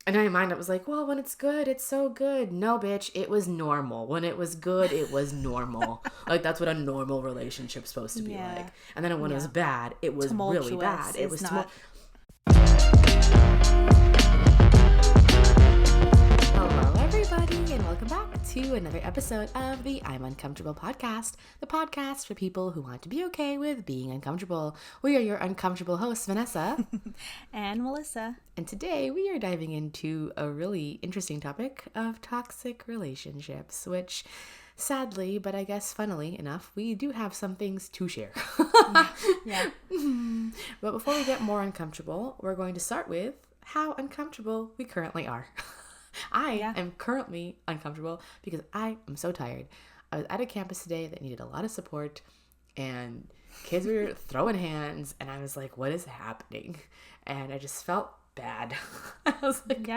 And in my mind, it was like, well, when it's good, it's so good. No, bitch, it was normal. When it was good, it was normal. Like, that's what a normal relationship's supposed to be like. And then when it was bad, it was really bad. It was not. Hello, everybody, and welcome back to another episode of the I'm Uncomfortable podcast, the podcast for people who want to be okay with being uncomfortable. We are your uncomfortable hosts, Vanessa and Melissa. And today we are diving into a really interesting topic of toxic relationships, which sadly, but I guess funnily enough, we do have some things to share. Yeah. But before we get more uncomfortable, we're going to start with how uncomfortable we currently are. I am currently uncomfortable because I am so tired. I was at a campus today that needed a lot of support and kids were throwing hands and I was like, what is happening? And I just felt bad. I was like,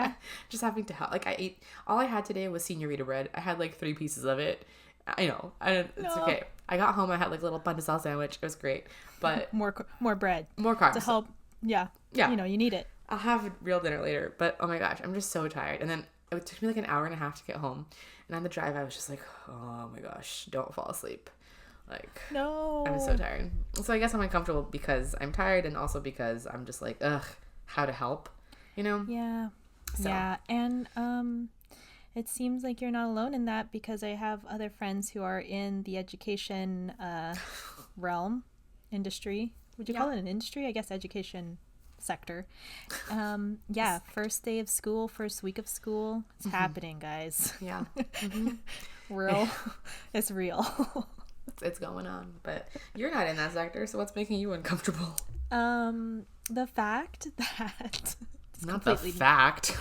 just having to help. Like I ate, all I had today was señorita bread. I had like 3 pieces of it. I know. It's okay. I got home, I had like a little pandesal sandwich. It was great. But more bread. More carbs. To help. Yeah. You know, you need it. I'll have a real dinner later, but oh my gosh, I'm just so tired. And then it took me like an hour and a half to get home. And on the drive, I was just like, oh my gosh, don't fall asleep. Like, no, I'm so tired. So I guess I'm uncomfortable because I'm tired and also because I'm just like, ugh, how to help, you know? Yeah. So. Yeah. And it seems like you're not alone in that because I have other friends who are in the education realm, industry. Would you call it an industry? I guess education sector. First day of school, first week of school. It's happening, guys. Yeah. It's real. It's going on. But you're not in that sector, so what's making you uncomfortable? The fact that not the fact.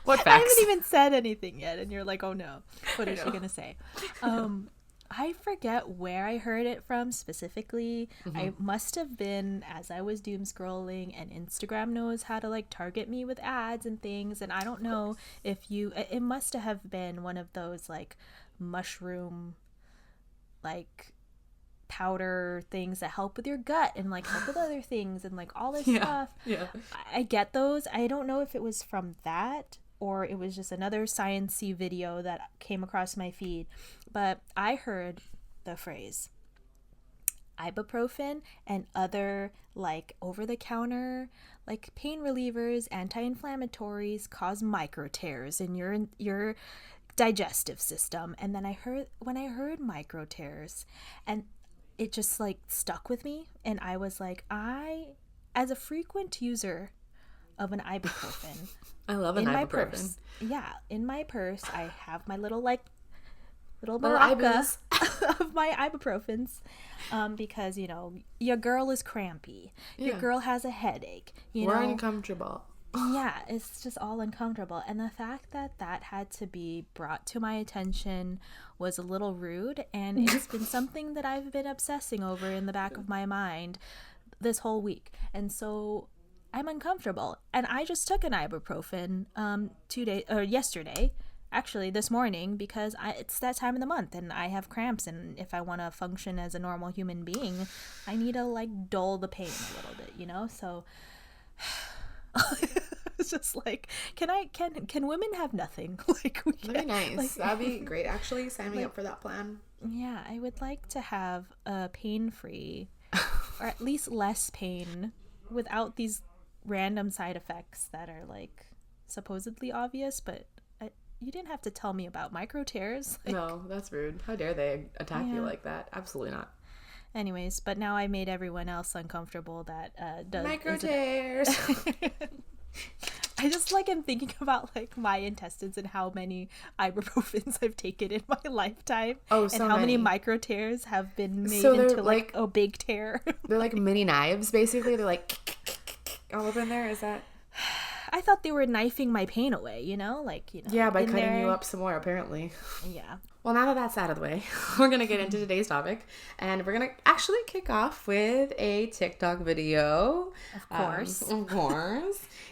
What facts? I haven't even said anything yet, and you're like, oh no, what is she gonna say? I forget where I heard it from specifically. I must have been as I was doom scrolling, and Instagram knows how to like target me with ads and things, and I don't know if it must have been one of those like mushroom like powder things that help with your gut and like help with other things and like all this stuff. Yeah. I get those. I don't know if it was from that or it was just another science-y video that came across my feed, but I heard the phrase ibuprofen and other like over-the-counter like pain relievers, anti-inflammatories cause micro tears in your digestive system. And then when I heard micro tears, and it just like stuck with me, and I was like, as a frequent user of an ibuprofen, I love an ibuprofen. In my purse I have my little maraca of my ibuprofens, because you know your girl is crampy, your girl has a headache, we're uncomfortable. Yeah, it's just all uncomfortable. And the fact that had to be brought to my attention was a little rude, and it's been something that I've been obsessing over in the back of my mind this whole week. And so I'm uncomfortable. And I just took an ibuprofen yesterday, actually this morning, because it's that time of the month and I have cramps, and if I want to function as a normal human being, I need to like dull the pain a little bit, you know? So it's just like, can women have nothing? Like very nice. Like, that'd be great. Actually, sign me up for that plan. Yeah, I would like to have a pain-free, or at least less pain, without these random side effects that are like supposedly obvious. But you didn't have to tell me about micro tears. Like, no, that's rude. How dare they attack you like that? Absolutely not. Anyways, but now I made everyone else uncomfortable that does micro tears. I just like am thinking about like my intestines and how many ibuprofens I've taken in my lifetime, and how many micro tears have been made into like a big tear. They're like mini knives, basically. They're like all up in there. Is that? I thought they were knifing my pain away, you know? Yeah, by cutting you up some more, apparently. Yeah. Well, now that that's out of the way, we're going to get into today's topic. And we're going to actually kick off with a TikTok video. Of course.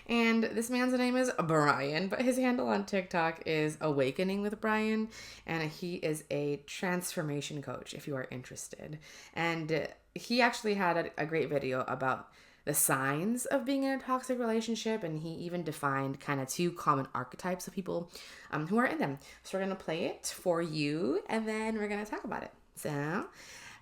And this man's name is Brian, but his handle on TikTok is Awakening with Brian. And he is a transformation coach, if you are interested. And he actually had a great video about the signs of being in a toxic relationship, and he even defined kind of 2 common archetypes of people who are in them. So we're going to play it for you, and then we're going to talk about it. So,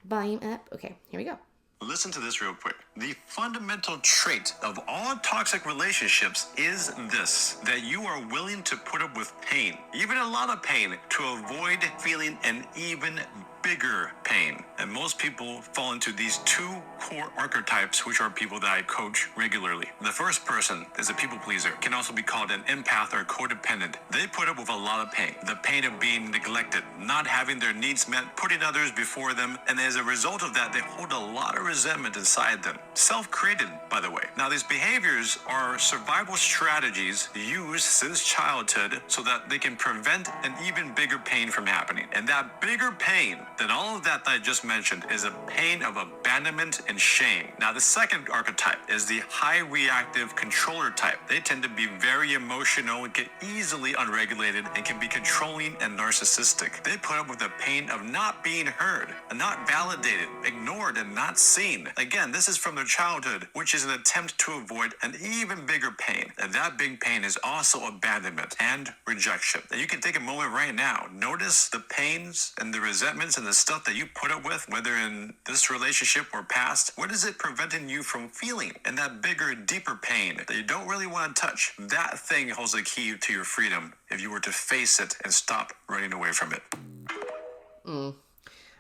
volume up. Okay, here we go. Listen to this real quick. The fundamental trait of all toxic relationships is this, that you are willing to put up with pain, even a lot of pain, to avoid feeling an even bigger pain. And most people fall into these 2 core archetypes, which are people that I coach regularly. The first person is a people pleaser, can also be called an empath or codependent. They put up with a lot of pain. The pain of being neglected, not having their needs met, putting others before them, and as a result of that, they hold a lot of resentment inside them. Self-created, by the way. Now, these behaviors are survival strategies used since childhood so that they can prevent an even bigger pain from happening. And that bigger pain than all of that I just mentioned is a pain of abandonment and shame. Now, the second archetype is the high reactive controller type. They tend to be very emotional, get easily unregulated, and can be controlling and narcissistic. They put up with the pain of not being heard, and not validated, ignored, and not seen. Again, this is from their childhood, which is an attempt to avoid an even bigger pain. And that big pain is also abandonment and rejection. And you can take a moment right now. Notice the pains and the resentments and the stuff that you put up with, whether in this relationship or past. What is it preventing you from feeling? And that bigger, deeper pain that you don't really want to touch, that thing holds the key to your freedom if you were to face it and stop running away from it.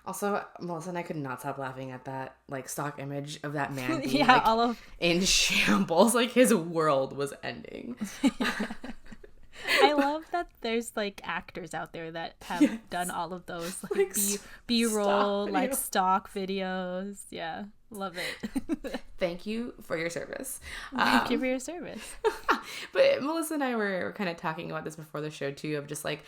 Also, Melissa and I could not stop laughing at that, like, stock image of that man being, Yeah, like, in shambles. Like, his world was ending. I love that there's, like, actors out there that have done all of those, like B-roll, like, stock videos. Yeah, love it. Thank you for your service. Thank you for your service. But Melissa and I were kind of talking about this before the show, too, of just, like,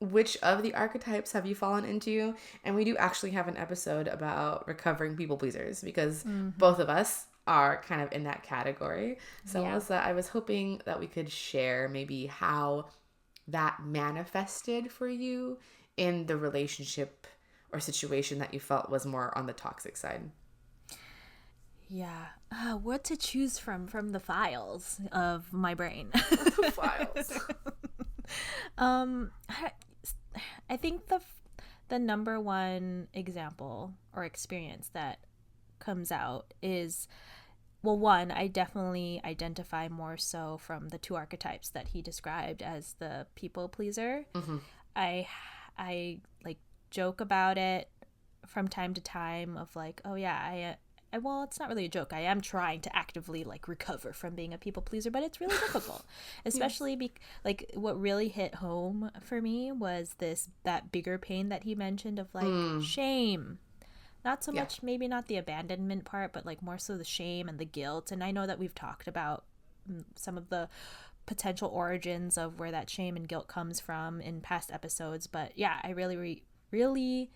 which of the archetypes have you fallen into? And we do actually have an episode about recovering people pleasers, because both of us are kind of in that category. So Melissa, I was hoping that we could share maybe how that manifested for you in the relationship or situation that you felt was more on the toxic side. Yeah. What to choose from the files of my brain. The files. I think the number one example or experience that comes out is, well, one, I definitely identify more so from the 2 archetypes that he described as the people pleaser. I like joke about it from time to time of like, oh yeah, well, it's not really a joke. I am trying to actively, like, recover from being a people pleaser, but it's really difficult, especially like what really hit home for me was that bigger pain that he mentioned of, like, shame. Not so much, maybe not the abandonment part, but, like, more so the shame and the guilt. And I know that we've talked about some of the potential origins of where that shame and guilt comes from in past episodes, but yeah, I really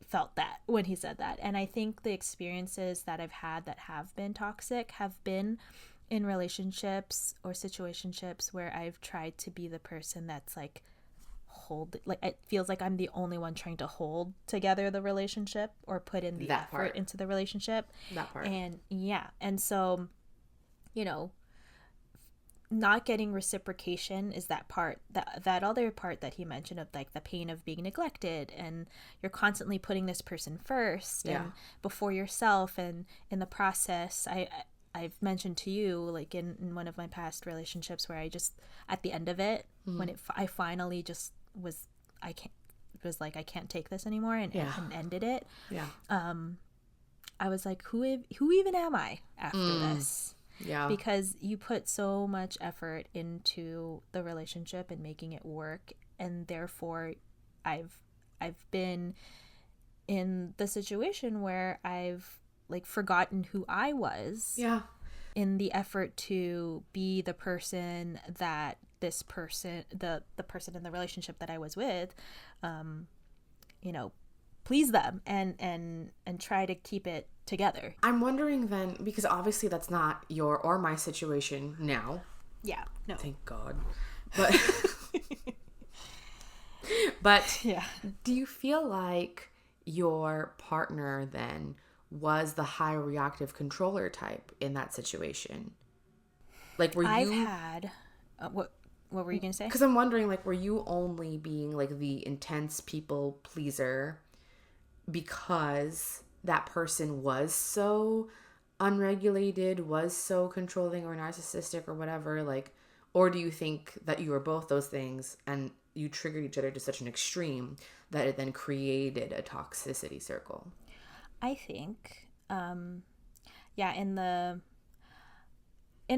felt that when he said that. And I think the experiences that I've had that have been toxic have been in relationships or situationships where I've tried to be the person that's like it feels like I'm the only one trying to hold together the relationship or put in the effort into the relationship. That part. And yeah, and so, you know, not getting reciprocation is that part, that other part that he mentioned of, like, the pain of being neglected, and you're constantly putting this person first and before yourself, and in the process I've mentioned to you, like, in one of my past relationships where I just at the end of it, when I finally just was I can't take this anymore and ended it. I was like, who even am I after this? Yeah. Because you put so much effort into the relationship and making it work, and therefore I've been in the situation where I've, like, forgotten who I was. Yeah. In the effort to be the person that this person, the person in the relationship that I was with, you know, please them and try to keep it together. I'm wondering then, because obviously that's not your or my situation now. Yeah, no. Thank God. But yeah. Do you feel like your partner then was the high reactive controller type in that situation? Like, were I've you... had... what were you going to say? Because I'm wondering, like, were you only being, like, the intense people pleaser because that person was so unregulated, was so controlling or narcissistic or whatever? Like, or do you think that you were both those things and you triggered each other to such an extreme that it then created a toxicity circle? I think, in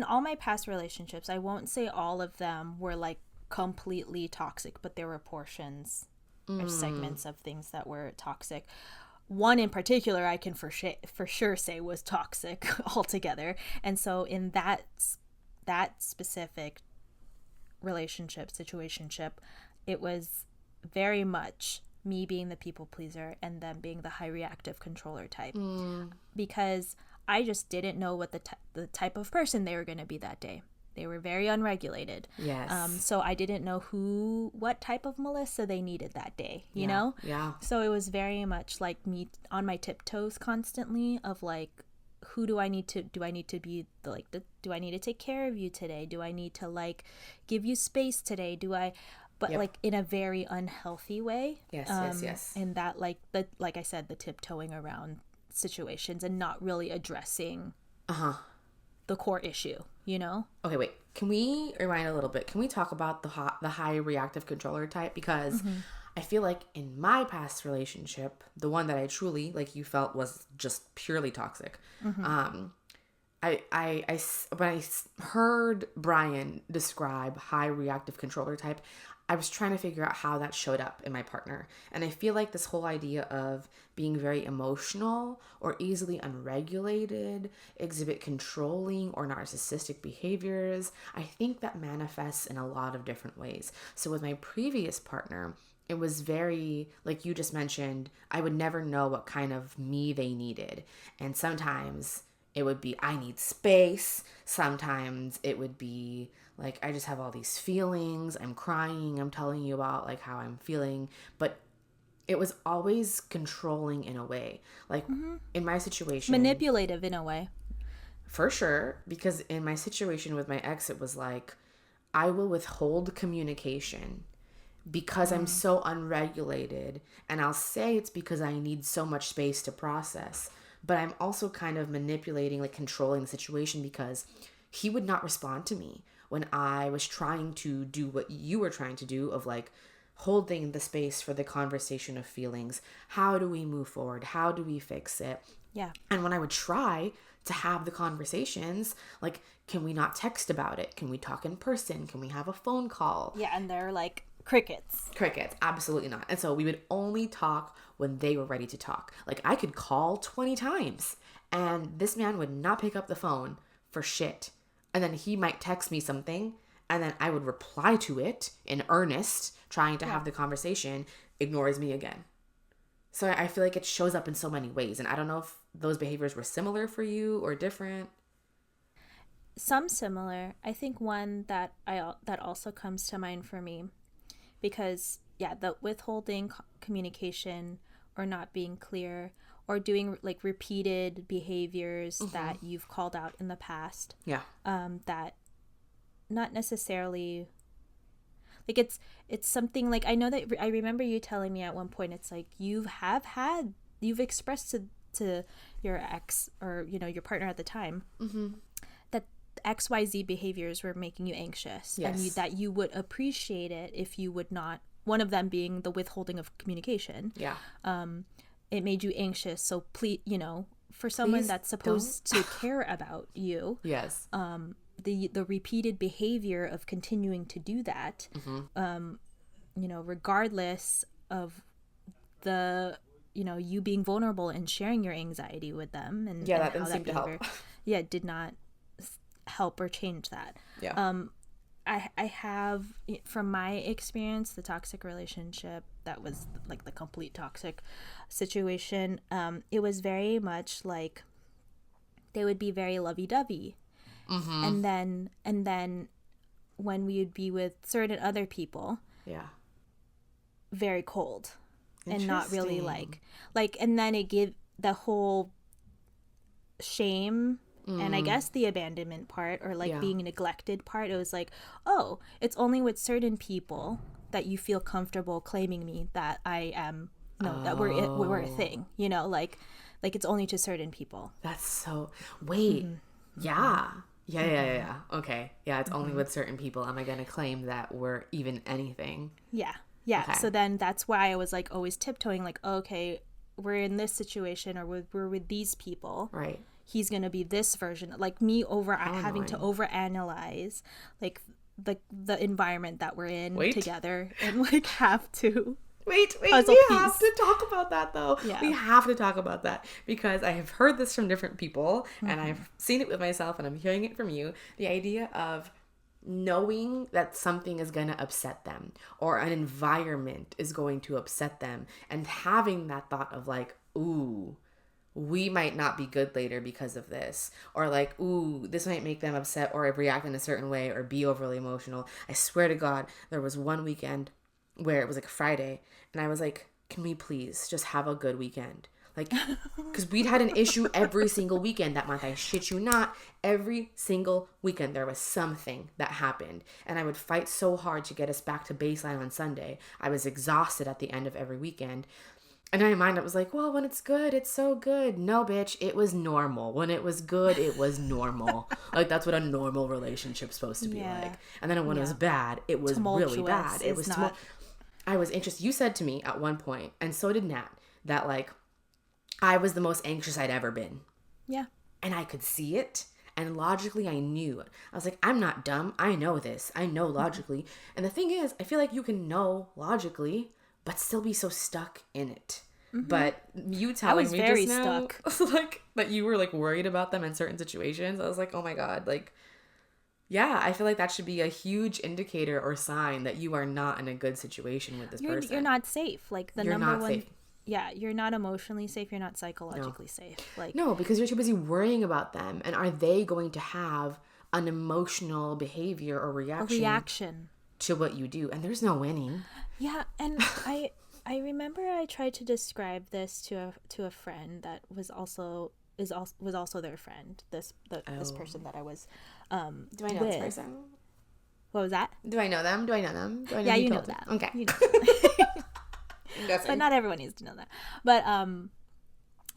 all my past relationships, I won't say all of them were like completely toxic, but there were portions or segments of things that were toxic. One in particular I can for sure say was toxic altogether. And so in that specific situationship, it was very much me being the people pleaser and them being the high reactive controller type. Because I just didn't know what the type of person they were going to be that day. They were very unregulated. Yes. So I didn't know what type of Melissa they needed that day, you know? Yeah. So it was very much like me on my tiptoes constantly of like, who do I need to be do I need to take care of you today? Do I need to like give you space today? Like in a very unhealthy way. Yes. And that like I said, the tiptoeing around situations and not really addressing the core issue, you know? Okay, wait. Can we rewind a little bit? Can we talk about the high reactive controller type? Because I feel like in my past relationship, the one that I truly, like you felt was just purely toxic. When I heard Brian describe high reactive controller type, I was trying to figure out how that showed up in my partner. And I feel like this whole idea of being very emotional or easily unregulated, exhibit controlling or narcissistic behaviors, I think that manifests in a lot of different ways. So with my previous partner, it was very, like you just mentioned, I would never know what kind of me they needed. And sometimes it would be, I need space. Sometimes it would be like, I just have all these feelings. I'm crying. I'm telling you about like how I'm feeling. But it was always controlling in a way. Like in my situation. Manipulative in a way. For sure. Because in my situation with my ex, it was like, I will withhold communication because I'm so unregulated. And I'll say it's because I need so much space to process. But I'm also kind of manipulating, like controlling the situation because he would not respond to me when I was trying to do what you were trying to do of like holding the space for the conversation of feelings. How do we move forward? How do we fix it? Yeah. And when I would try to have the conversations, like, can we not text about it? Can we talk in person? Can we have a phone call? Yeah, and they're like crickets. Absolutely not. And so we would only talk when they were ready to talk. Like I could call 20 times and this man would not pick up the phone for shit. And then he might text me something and then I would reply to it in earnest, trying to have the conversation, ignores me again. So I feel like it shows up in so many ways. And I don't know if those behaviors were similar for you or different. Some similar. I think one that also comes to mind for me, because the withholding communication or not being clear or doing like repeated behaviors that you've called out in the past. Yeah. That not necessarily like it's something like I know that I remember you telling me at one point it's like you've expressed to your ex or your partner at the time that XYZ behaviors were making you anxious and that you would appreciate it if you would not, one of them being the withholding of communication. Yeah. It made you anxious. So please, for someone that's supposed to care about you. Yes. The repeated behavior of continuing to do that, regardless of the, you being vulnerable and sharing your anxiety with them and that didn't seem to help. Did not help or change that. I have, from my experience, the toxic relationship that was like the complete toxic situation, it was very much like they would be very lovey-dovey. And then when we would be with certain other people, very cold and not really like, and then it gave the whole shame and I guess the abandonment part, or like being neglected part. It was like, oh, it's only with certain people that you feel comfortable claiming me that I am, that we're a thing, like it's only to certain people. That's so, wait, yeah. Okay. Yeah, it's only with certain people am I going to claim that we're even anything. Yeah. Okay. So then that's why I was like always tiptoeing, like, okay, we're in this situation, or we're with these people. Right. He's going to be this version, like me having to overanalyze like the environment that we're in together, and like have to Wait, we have to talk about that though. Yeah. We have to talk about that because I have heard this from different people and I've seen it with myself and I'm hearing it from you. The idea of knowing that something is going to upset them or an environment is going to upset them, and having that thought of like, ooh, we might not be good later because of this, or like, ooh, this might make them upset or react in a certain way or be overly emotional. I swear to God, there was one weekend where it was like a Friday and I was like, can we please just have a good weekend? Like, because we'd had an issue every single weekend that month. I shit you not. Every single weekend there was something that happened. And I would fight so hard to get us back to baseline on Sunday. I was exhausted at the end of every weekend. And in my mind, it was like, well, when it's good, it's so good. No, bitch, it was normal. When it was good, it was normal. Like, that's what a normal relationship's supposed to be like. And then when it was bad, it was really bad. It was I was anxious. You said to me at one point, and so did Nat, that like I was the most anxious I'd ever been. Yeah. And I could see it. And logically, I knew it. I was like, I'm not dumb. I know this. I know logically. And the thing is, I feel like you can know logically, but still be so stuck in it. But you telling me just now, like, that you were like worried about them in certain situations, I was like, oh my God, like, yeah, I feel like that should be a huge indicator or sign that you are not in a good situation with this person. You're not safe. Like you're number one. Safe. Yeah, you're not emotionally safe. You're not psychologically safe. Like no, because you're too busy worrying about them. And are they going to have an emotional behavior or reaction to what you do? And there's no winning. Yeah, and I remember I tried to describe this to a friend that was also their friend. This person that I was do I know this person? What was that? Do I know them? Do I know them? Do I know you know that. Okay. You know but not everyone needs to know that. But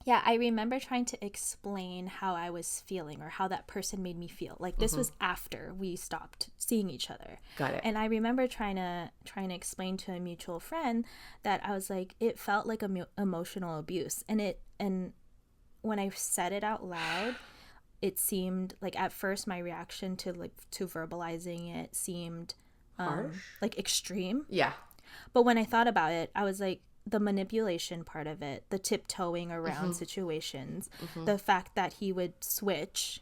yeah, I remember trying to explain how I was feeling or how that person made me feel. Like this was after we stopped seeing each other. Got it. And I remember trying to explain to a mutual friend that I was like, it felt like emotional abuse. And when I said it out loud, it seemed like at first my reaction to verbalizing it seemed harsh, like extreme. Yeah. But when I thought about it, I was like, the manipulation part of it, the tiptoeing around situations, the fact that he would switch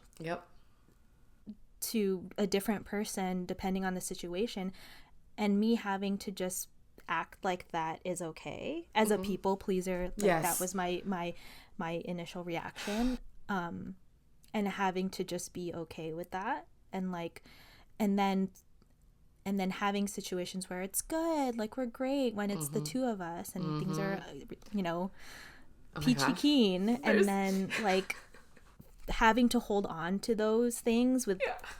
to a different person depending on the situation, and me having to just act like that is okay as a people pleaser. Like that was my initial reaction, and having to just be okay with that, and then having situations where it's good, like we're great when it's the two of us and things are, peachy keen. And then like having to hold on to those things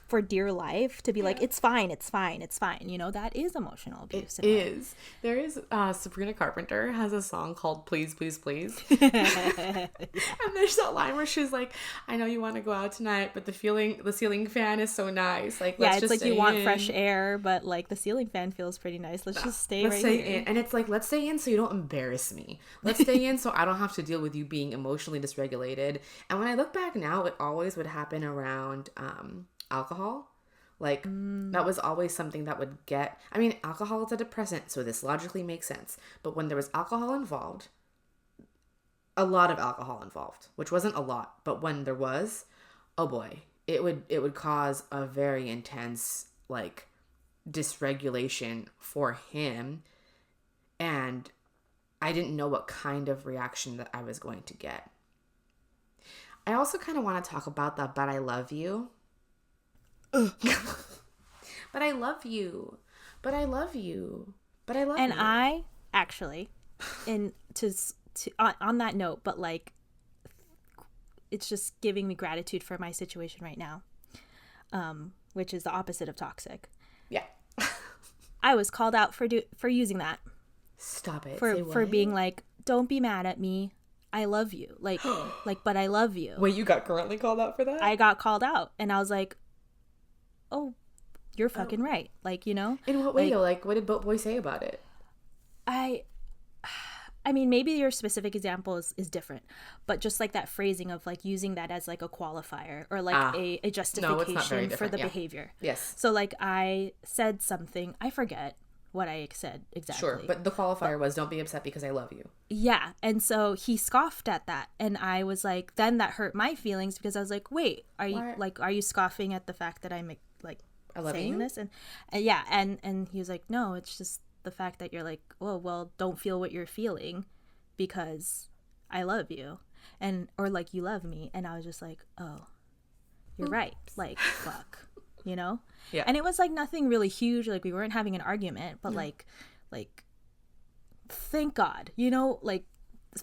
for dear life to be like, it's fine. That is emotional abuse. It is. There is Sabrina Carpenter has a song called Please, Please, Please. And there's that line where she's like, I know you want to go out tonight, but the ceiling fan is so nice. Like, let's just stay you want in. fresh air, but like the ceiling fan feels pretty nice. Let's just stay here. In. And it's like, let's stay in so you don't embarrass me. Let's stay in so I don't have to deal with you being emotionally dysregulated. And when I look back now, it always would happen around alcohol. Like that was always something that would get, I mean, alcohol is a depressant, so this logically makes sense. But when there was alcohol involved, a lot of alcohol involved, which wasn't a lot, but when there was, oh boy, it would cause a very intense like dysregulation for him. And I didn't know what kind of reaction that I was going to get. I also kind of want to talk about that, but I love you. But I love you. But I love you. But I love you. And I actually, on that note, but like it's just giving me gratitude for my situation right now, which is the opposite of toxic. Yeah. I was called out for using that. Stop it. For being like, don't be mad at me. I love you. Like, but I love you. Wait, you got currently called out for that? I got called out, and I was like, oh, you're fucking right. Like, you know? In what way? Like, what did Boat Boy say about it? I mean, maybe your specific example is different, but just like that phrasing of like using that as like a qualifier or like a justification for the behavior. Yes. So like I said something, I forget what I said exactly. Sure, but the qualifier was don't be upset because I love you. Yeah, and so he scoffed at that, and I was like, then that hurt my feelings because I was like, wait, are you scoffing at the fact that I'm like saying this? And yeah, and he was like, no, it's just the fact that you're like, oh, well, don't feel what you're feeling because I love you, and or like you love me. And I was just like, oh, you're right, like fuck, you know? Yeah. And it was like nothing really huge, like we weren't having an argument, but like thank God, you know, like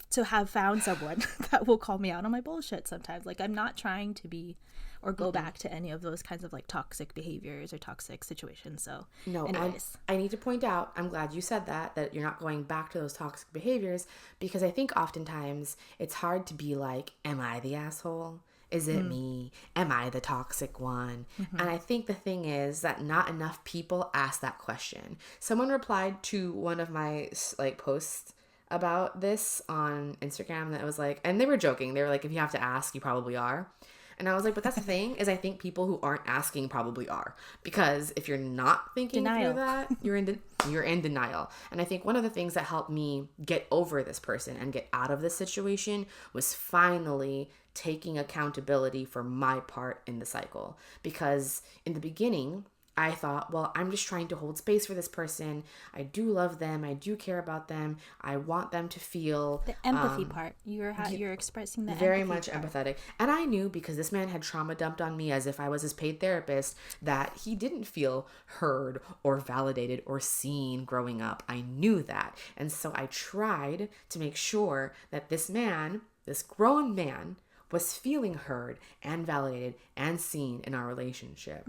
to have found someone that will call me out on my bullshit sometimes. Like I'm not trying to be or go back to any of those kinds of like toxic behaviors or toxic situations. So no, anyways. I need to point out, I'm glad you said that you're not going back to those toxic behaviors, because I think oftentimes it's hard to be like, am I the asshole? Is it me? Am I the toxic one? And I think the thing is that not enough people ask that question. Someone replied to one of my like posts about this on Instagram that was like, and they were joking. They were like, if you have to ask, you probably are. And I was like, but that's the thing, is I think people who aren't asking probably are. Because if you're not thinking through that, you're in denial. And I think one of the things that helped me get over this person and get out of this situation was finally taking accountability for my part in the cycle. Because in the beginning, I thought, well, I'm just trying to hold space for this person. I do love them. I do care about them. I want them to feel the empathy part. You're expressing the very much empathetic. And I knew, because this man had trauma dumped on me as if I was his paid therapist, that he didn't feel heard or validated or seen growing up. I knew that. And so I tried to make sure that this man, this grown man, was feeling heard and validated and seen in our relationship.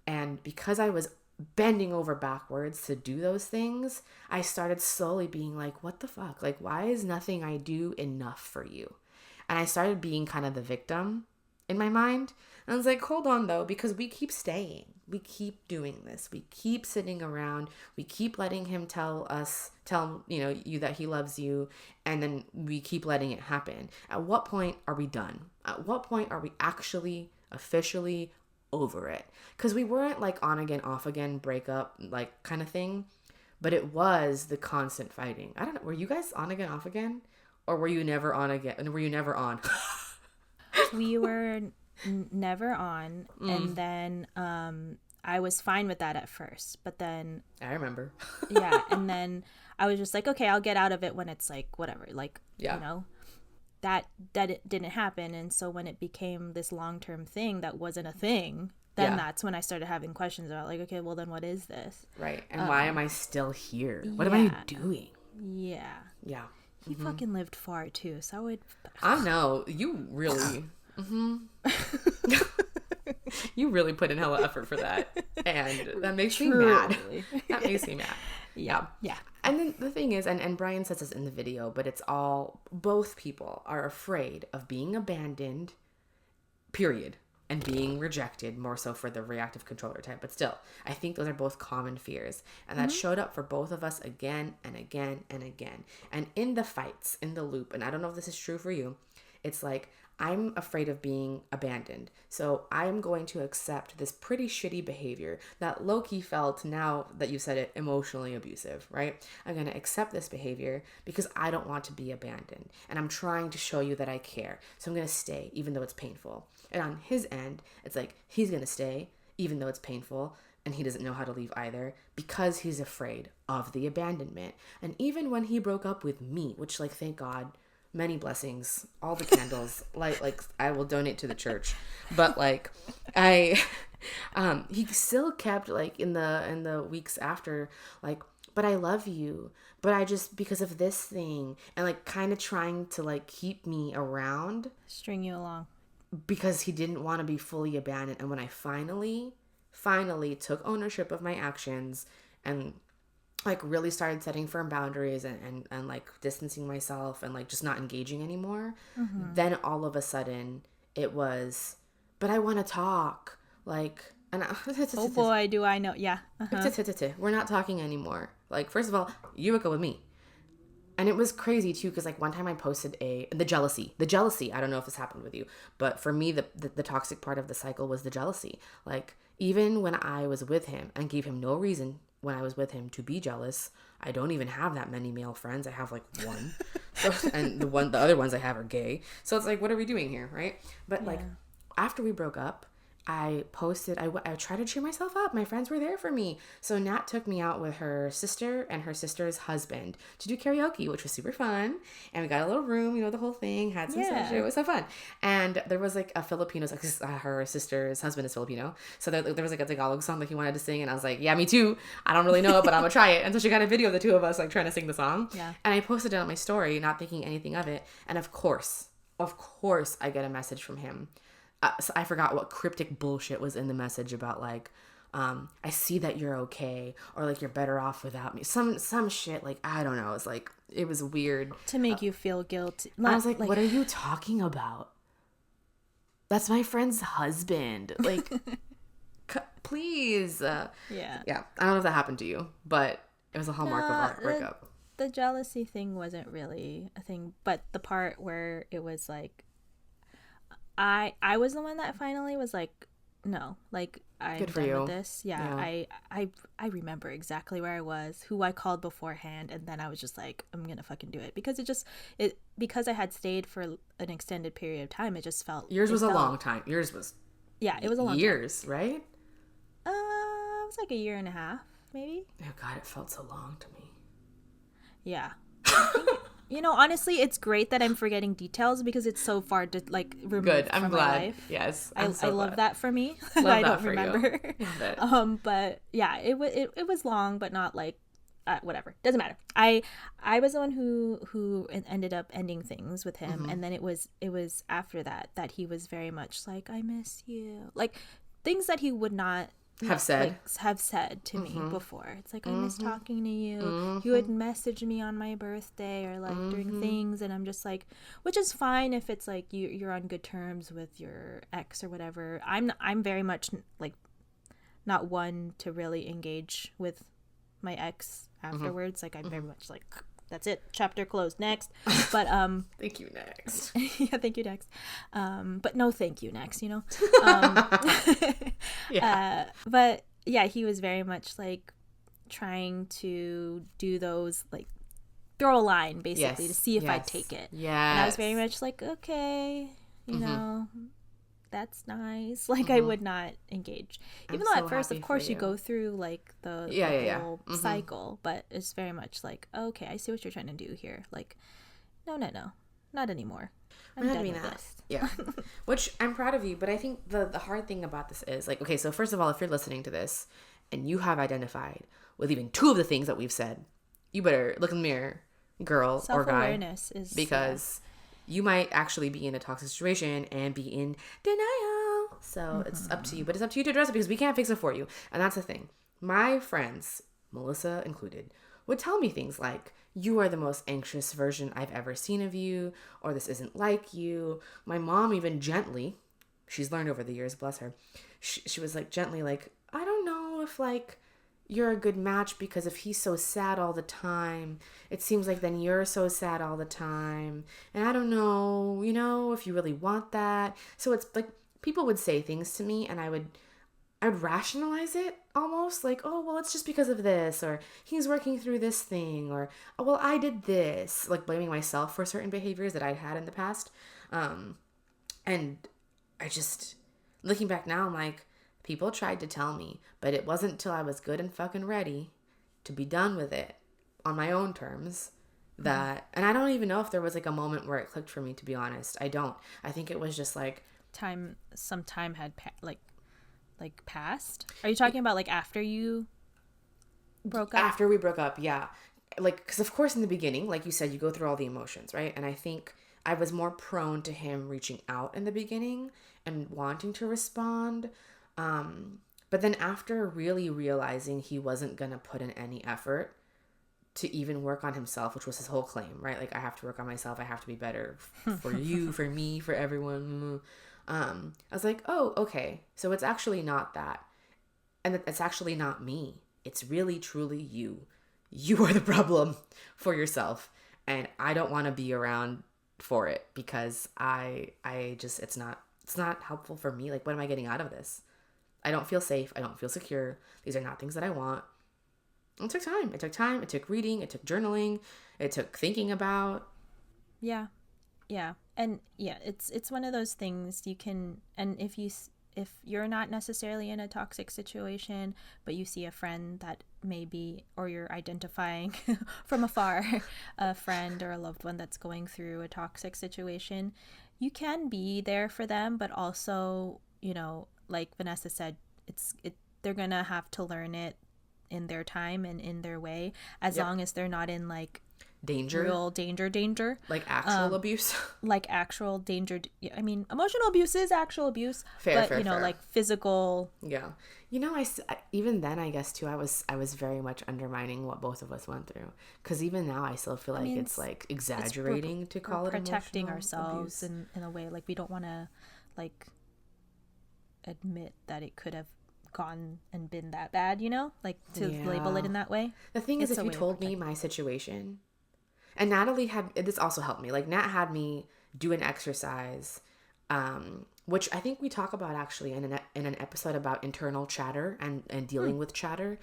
And because I was bending over backwards to do those things, I started slowly being like, what the fuck? Like, why is nothing I do enough for you? And I started being kind of the victim in my mind. And I was like, hold on though, because we keep staying. We keep doing this. We keep sitting around. We keep letting him tell you that he loves you. And then we keep letting it happen. At what point are we done? At what point are we actually officially over it? Because we weren't like on again, off again, breakup, like kind of thing. But it was the constant fighting. I don't know. Were you guys on again, off again? Or were you never on again? Were you never on? We were never on. And then I was fine with that at first. But then I remember. Yeah. And then I was just like, okay, I'll get out of it when it's like whatever. Like, you know, that it didn't happen. And so when it became this long-term thing that wasn't a thing, then that's when I started having questions about like, okay, well then what is this? Right. And why am I still here? What am I doing? Yeah. Yeah. He fucking lived far too, so I know. You really you really put in hella effort for that. And that makes me mad. That makes me mad. Yeah. And then the thing is, and Brian says this in the video, but it's all, both people are afraid of being abandoned, period, and being rejected, more so for the reactive controller type. But still, I think those are both common fears. And that showed up for both of us again and again and again. And in the fights, in the loop, and I don't know if this is true for you, it's like, I'm afraid of being abandoned. So I'm going to accept this pretty shitty behavior that low-key felt, now that you said it, emotionally abusive, right? I'm going to accept this behavior because I don't want to be abandoned. And I'm trying to show you that I care. So I'm going to stay even though it's painful. And on his end, it's like he's going to stay even though it's painful. And he doesn't know how to leave either because he's afraid of the abandonment. And even when he broke up with me, which like, thank God, many blessings, all the candles, like I will donate to the church. But like he still kept like in the weeks after like but I love you, but I just, because of this thing, and like kind of trying to like keep me around, string you along, because he didn't want to be fully abandoned. And when I finally took ownership of my actions and like really started setting firm boundaries and like distancing myself and like just not engaging anymore, then all of a sudden it was, but I want to talk, like, and oh boy, do I know. Yeah. We're not talking anymore. Like, first of all, you would go with me. And it was crazy too, because like one time I posted the jealousy. I don't know if this happened with you, but for me, the toxic part of the cycle was the jealousy. Like, even when I was with him and gave him no reason when I was with him to be jealous, I don't even have that many male friends. I have like one. And the other ones I have are gay. So it's like, what are we doing here, right? But like, after we broke up, I posted, I tried to cheer myself up. My friends were there for me. So Nat took me out with her sister and her sister's husband to do karaoke, which was super fun. And we got a little room, the whole thing, had some stuff. It was so fun. And there was like a Filipino, her sister's husband is Filipino. So there was like a Tagalog song that he wanted to sing. And I was like, yeah, me too. I don't really know it, but I'm gonna try it. And so she got a video of the two of us like trying to sing the song. Yeah. And I posted it on my story, not thinking anything of it. And of course, I get a message from him. So I forgot what cryptic bullshit was in the message about like, I see that you're okay, or like you're better off without me. Some shit, like, I don't know. It's like, it was weird. To make you feel guilty. I was like, what are you talking about? That's my friend's husband. Like, please. Yeah. I don't know if that happened to you, but it was a hallmark of our breakup. The jealousy thing wasn't really a thing, but the part where it was like, I was the one that finally was like, no, like, I'm done with this. Yeah. I remember exactly where I was, who I called beforehand, and then I was just like, I'm gonna fucking do it, because because I had stayed for an extended period of time, it just felt yours was a long time. Yours was it was a long years, time. Right? It was like a year and a half, maybe. Oh God, it felt so long to me. Yeah. Honestly, it's great that I'm forgetting details, because it's so far to like remove Good. I'm from glad. my life. Yes, I love that for me. Love I that don't for remember. You. Love it. But yeah, it was long, but not like whatever. Doesn't matter. I was the one who ended up ending things with him, and then it was after that he was very much like, I miss you, like things that he would not have said to me before. It's like, I miss talking to you. You would message me on my birthday or like during things, and I'm just like, which is fine if it's like you're on good terms with your ex or whatever. I'm very much like not one to really engage with my ex afterwards. Like, I'm very much like, that's it, chapter closed, next. But thank you, next. Yeah, thank you, next. But no thank you, next, Yeah. But yeah, he was very much like trying to do those, like, throw a line basically to see if I'd take it. Yeah. And I was very much like, okay, you know, that's nice. Like, I would not engage. Even though at first, of course, you go through like the whole cycle, but it's very much like, okay, I see what you're trying to do here. Like, no, not anymore. I'm done with this. Yeah. Which I'm proud of you, but I think the hard thing about this is like, okay, so first of all, if you're listening to this and you have identified with even two of the things that we've said, you better look in the mirror, girl or guy. Self-awareness is, because you might actually be in a toxic situation and be in denial. So it's up to you, but it's up to you to address it, because we can't fix it for you. And that's the thing. My friends, Melissa included, would tell me things like, you are the most anxious version I've ever seen of you, or this isn't like you. My mom even gently, she's learned over the years, bless her, she was like gently like, I don't know if like you're a good match, because if he's so sad all the time, it seems like then you're so sad all the time. And I don't know, if you really want that. So it's like people would say things to me and I would rationalize it almost like, oh, well, it's just because of this, or he's working through this thing, or, oh, well, I did this, like blaming myself for certain behaviors that I'd had in the past. And I just, looking back now, I'm like, people tried to tell me, but it wasn't till I was good and fucking ready to be done with it on my own terms that, and I don't even know if there was like a moment where it clicked for me, to be honest. I don't. I think it was just like some time had passed. Are you talking about like after you broke up? After we broke up, yeah. Like, because of course in the beginning, like you said, you go through all the emotions, right? And I think I was more prone to him reaching out in the beginning and wanting to respond. But then after really realizing he wasn't going to put in any effort to even work on himself, which was his whole claim, right? Like, I have to work on myself. I have to be better for you, for me, for everyone. I was like, oh, okay. So it's actually not that. And it's actually not me. It's really, truly you. You are the problem for yourself. And I don't want to be around for it because I just, it's not helpful for me. Like, what am I getting out of this? I don't feel safe. I don't feel secure. These are not things that I want. It took time. It took reading. It took journaling. It took thinking about. Yeah. Yeah. And yeah, it's one of those things you can, and if you're not necessarily in a toxic situation, but you see a friend that maybe, or you're identifying from afar, a friend or a loved one that's going through a toxic situation, you can be there for them, but also, you know, like Vanessa said, they're gonna have to learn it in their time and in their way, as long as they're not in like real danger, like actual abuse. Like actual danger. I mean, emotional abuse is actual abuse, but you know, like physical. Yeah, you know, I even then, I guess too, I was very much undermining what both of us went through, because even now I still feel like it's like exaggerating to call it protecting emotional ourselves abuse. in a way, like we don't want to like admit that it could have gone and been that bad, you know, like to label it in that way. The thing is, if you told me my situation, and Natalie this also helped me, like Nat had me do an exercise, which I think we talk about actually in an episode about internal chatter and dealing with chatter.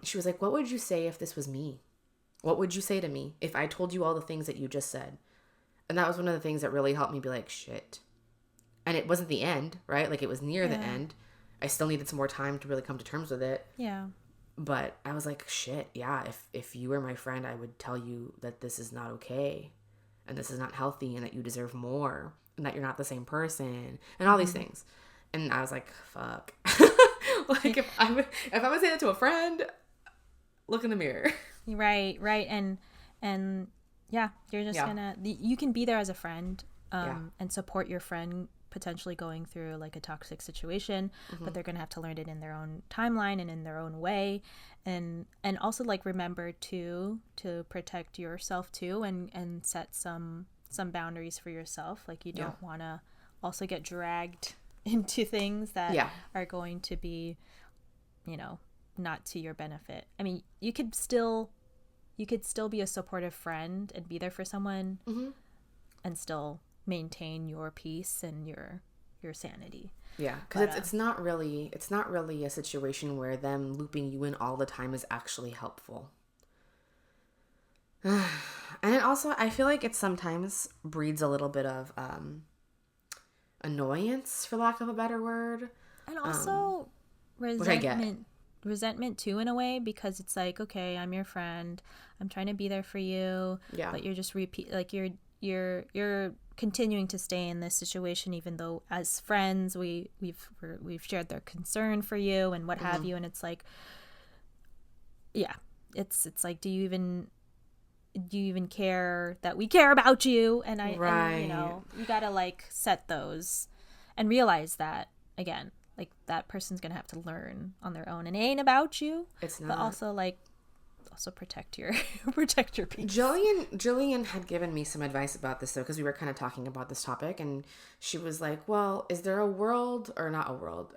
She was like, what would you say if this was me? What would you say to me if I told you all the things that you just said? And that was one of the things that really helped me be like, shit. And it wasn't the end, right? Like, it was near the end. I still needed some more time to really come to terms with it. Yeah. But I was like, shit, yeah, if you were my friend, I would tell you that this is not okay, and this is not healthy, and that you deserve more, and that you're not the same person, and all these things. And I was like, fuck. Like, if I would say that to a friend, look in the mirror. Right. And yeah, you're just gonna, you can be there as a friend, and support your friend potentially going through like a toxic situation, but they're gonna have to learn it in their own timeline and in their own way, and also like remember to protect yourself too, and set some boundaries for yourself. Like, you don't want to also get dragged into things that are going to be, you know, not to your benefit. I mean, you could still be a supportive friend and be there for someone, and still maintain your peace and your sanity. Yeah, because it's not really a situation where them looping you in all the time is actually helpful. And it also, I feel like it sometimes breeds a little bit of annoyance, for lack of a better word, and also resentment too, in a way, because it's like, okay, I'm your friend, I'm trying to be there for you, but you're just you're continuing to stay in this situation, even though as friends we've shared their concern for you and what have you, and it's like, it's like, do you even care that we care about you? And and, you know, you gotta like set those and realize that, again, like, that person's gonna have to learn on their own, and it ain't about you. It's not. But also, like, protect your peace. Jillian had given me some advice about this, though, because we were kind of talking about this topic, and she was like, well, is there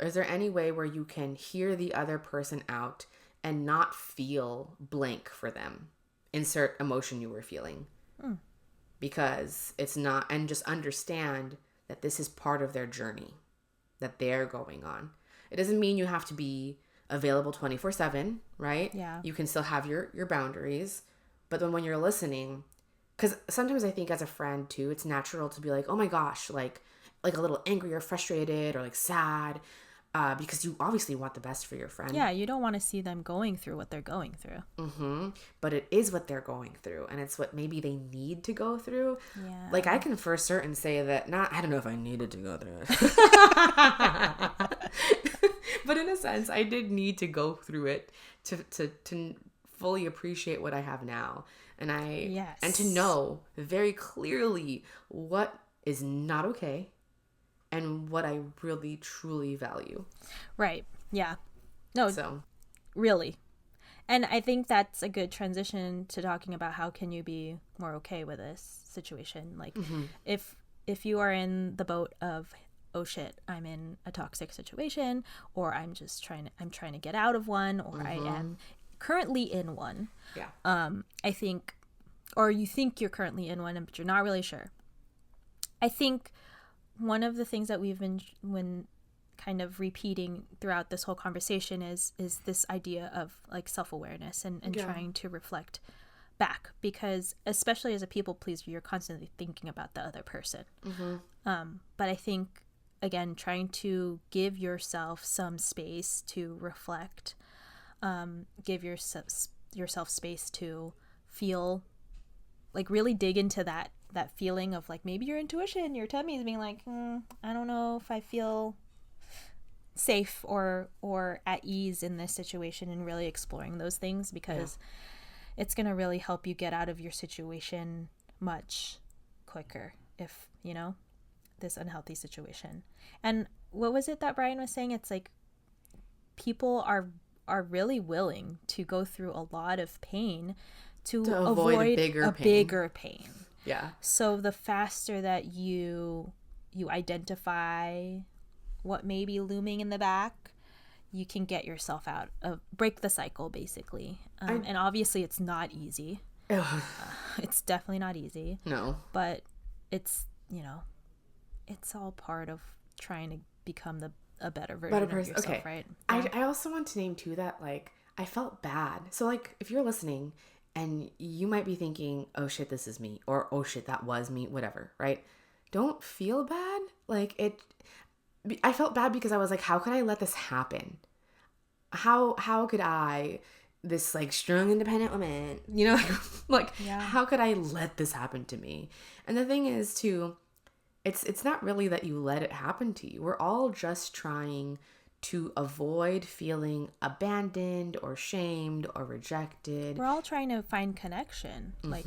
is there any way where you can hear the other person out and not feel blank for them? Insert emotion you were feeling. Because it's not, and just understand that this is part of their journey that they're going on. It doesn't mean you have to be available 24/7, right? Yeah. You can still have your boundaries, but then when you're listening, because sometimes I think as a friend too, it's natural to be like, oh my gosh, like a little angry or frustrated or like sad, because you obviously want the best for your friend. Yeah, you don't want to see them going through what they're going through. But it is what they're going through, and it's what maybe they need to go through. Yeah. Like, I can for certain say that, I don't know if I needed to go through it. But in a sense, I did need to go through it to fully appreciate what I have now. And Yes. and to know very clearly what is not okay and what I really truly value. Right. Yeah. No, So, really. And I think that's a good transition to talking about how can you be more okay with this situation. Like if you are in the boat of, oh shit, I'm in a toxic situation, or I'm trying to get out of one, or I am currently in one. yeah. I think, or you think you're currently in one, but you're not really sure. I think one of the things that we've been kind of repeating throughout this whole conversation is this idea of like self-awareness and trying to reflect back, because especially as a people pleaser, you're constantly thinking about the other person. But I think, again, trying to give yourself some space to reflect, give yourself space to feel, like really dig into that feeling of like maybe your intuition, your tummy is being like, I don't know if I feel safe or at ease in this situation, and really exploring those things, because it's going to really help you get out of your situation much quicker if, this unhealthy situation. And what was it that Brian was saying? It's like people are really willing to go through a lot of pain to avoid a bigger pain. Yeah. So the faster that you identify what may be looming in the back, you can get yourself out of, break the cycle, basically. And obviously it's not easy. It's definitely not easy. No. But it's, it's all part of trying to become a better version of yourself, okay. right? Yeah. I also want to name too that like I felt bad. So like if you're listening and you might be thinking, oh shit, this is me, or oh shit, that was me, whatever, right? Don't feel bad. Like I felt bad because I was like, how could I let this happen? How could I, this like strong, independent woman, how could I let this happen to me? And the thing is too, it's not really that you let it happen to you. We're all just trying to avoid feeling abandoned or shamed or rejected. We're all trying to find connection. Like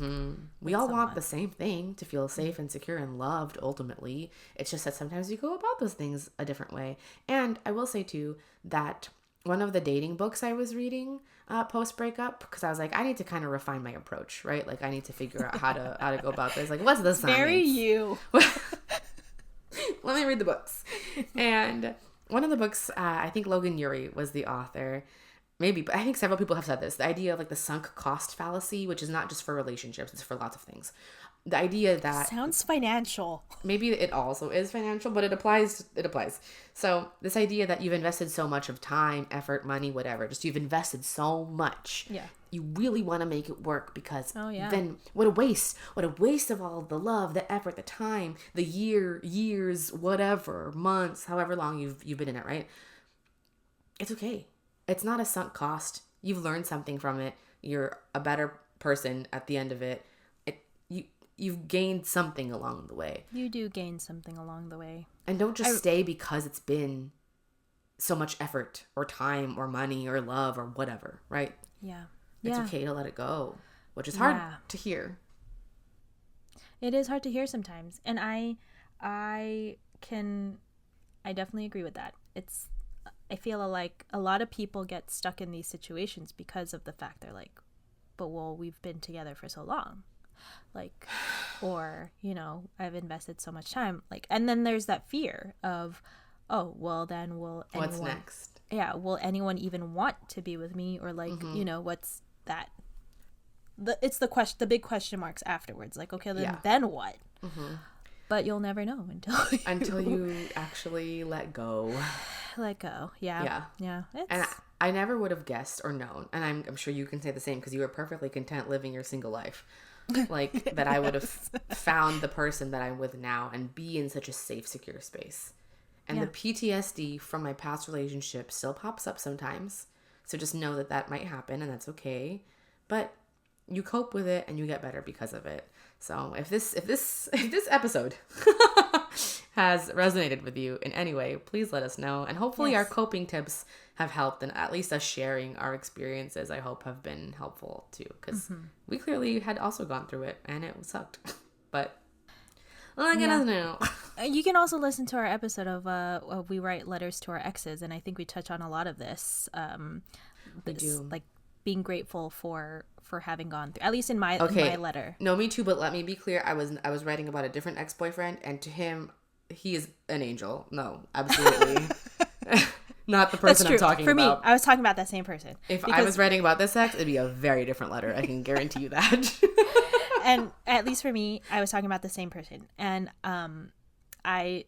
we all want the same thing, to feel safe and secure and loved ultimately. It's just that sometimes we go about those things a different way. And I will say too that one of the dating books I was reading post breakup, because I was like, I need to kind of refine my approach, right? Like I need to figure out how to go about this. Like, what's the science? Very you. Let me read the books. And one of the books, I think Logan Ury was the author. Maybe, but I think several people have said this. The idea of like the sunk cost fallacy, which is not just for relationships, it's for lots of things. The idea that sounds financial. Maybe it also is financial, but it applies. So this idea that you've invested so much of time, effort, money, whatever, just you've invested so much. Yeah. You really want to make it work, because then what a waste of all the love, the effort, the time, the years, whatever, months, however long you've been in it, right? It's okay. It's not a sunk cost. You've learned something from it. You're a better person at the end of it. You've gained something along the way. You do gain something along the way. And don't just stay because it's been so much effort or time or money or love or whatever, right? Yeah. It's okay to let it go, which is hard to hear. It is hard to hear sometimes. And I definitely agree with that. I feel like a lot of people get stuck in these situations because of the fact they're like, but well, we've been together for so long. Like, or, I've invested so much time. Like, and then there's that fear of, oh, well, then will anyone... What's next? Yeah, will anyone even want to be with me? Or like, what's that? It's the big question marks afterwards. Like, okay, then what? But you'll never know until you actually let go. Let go. Yeah. And I never would have guessed or known, and I'm sure you can say the same, because you were perfectly content living your single life. Like that I would have found the person that I'm with now and be in such a safe, secure space. And the PTSD from my past relationship still pops up sometimes. So just know that might happen, and that's okay. But you cope with it and you get better because of it. So if this episode has resonated with you in any way, please let us know. And hopefully Yes. our coping tips have helped, and at least us sharing our experiences, I hope, have been helpful too, because we clearly had also gone through it and it sucked. But let us know. You can also listen to our episode of We Write Letters to Our Exes, and I think we touch on a lot of this. We do. Like being grateful for having gone through, at least in my letter. No, me too, but let me be clear. I was writing about a different ex-boyfriend, and to him, he is an angel. No, absolutely. Not the person I'm talking about. For me, I was talking about that same person. If I was writing about this ex, it'd be a very different letter. I can guarantee you that. And at least for me, I was talking about the same person. And I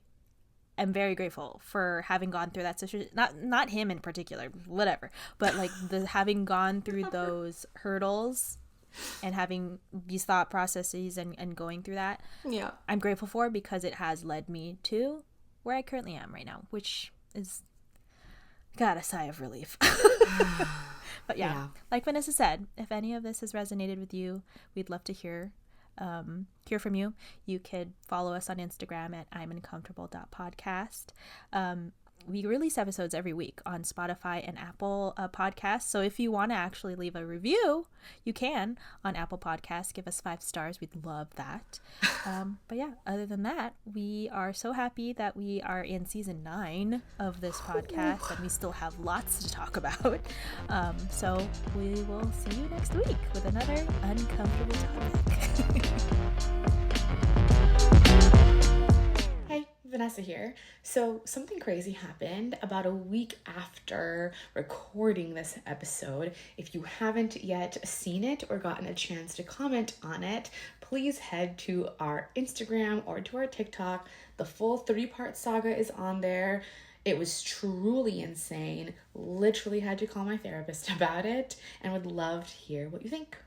am very grateful for having gone through that situation. Not him in particular, whatever. But like having gone through those hurdles and having these thought processes and going through that. Yeah. I'm grateful for, because it has led me to where I currently am right now, which is, God, a sigh of relief. But yeah, like Vanessa said, if any of this has resonated with you, we'd love to hear from you. You could follow us on Instagram at imuncomfortable.podcast. We release episodes every week on Spotify and Apple Podcasts. So if you want to actually leave a review, you can on Apple Podcasts. Give us 5 stars. We'd love that. But yeah, other than that, we are so happy that we are in season 9 of this podcast, and we still have lots to talk about. So we will see you next week with another uncomfortable topic. Vanessa here. So something crazy happened about a week after recording this episode. If you haven't yet seen it or gotten a chance to comment on it, please head to our Instagram or to our TikTok. The full 3-part saga is on there. It was truly insane. Literally had to call my therapist about it, and would love to hear what you think.